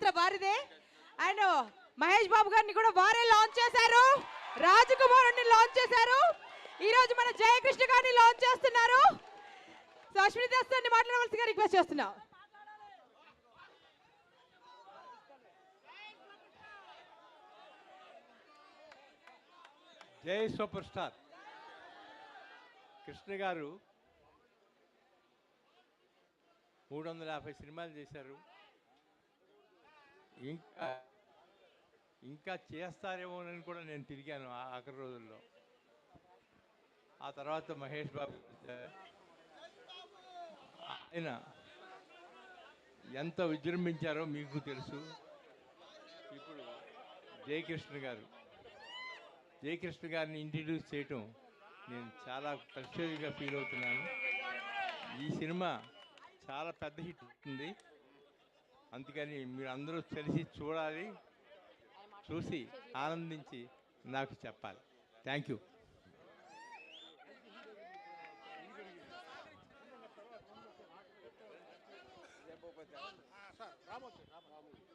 Orchestra వారిదే. And Mahesh Babu గారిని కూడా వారే లాంచ్ చేశారు, రాజకుమారుని లాంచ్ చేశారు, ఈ రోజు మన జయకృష్ణ గారిని లాంచ్ చేస్తున్నారు. సో అశ్విని దాస్ మాట్లాడవలసిగా రిక్వెస్ట్ చేస్తున్నాం. జై సూపర్ స్టార్ కృష్ణ గారు 350 సినిమాలు చేశారు. ఇంకా ఇంకా చేస్తారేమోనని కూడా నేను తిరిగాను ఆఖరి రోజుల్లో. ఆ తర్వాత మహేష్ బాబు ఆయన ఎంత విజృంభించారో మీకు తెలుసు. ఇప్పుడు జయకృష్ణ గారిని ఇంట్రడ్యూస్ చేయటం నేను చాలా ప్రత్యేకంగా ఫీల్ అవుతున్నాను. ఈ సినిమా చాలా పెద్ద హిట్ అవుతుంది, అందుకని మీరు అందరూ కలిసి చూడాలి, చూసి ఆనందించి నాకు చెప్పాలి. Thank you.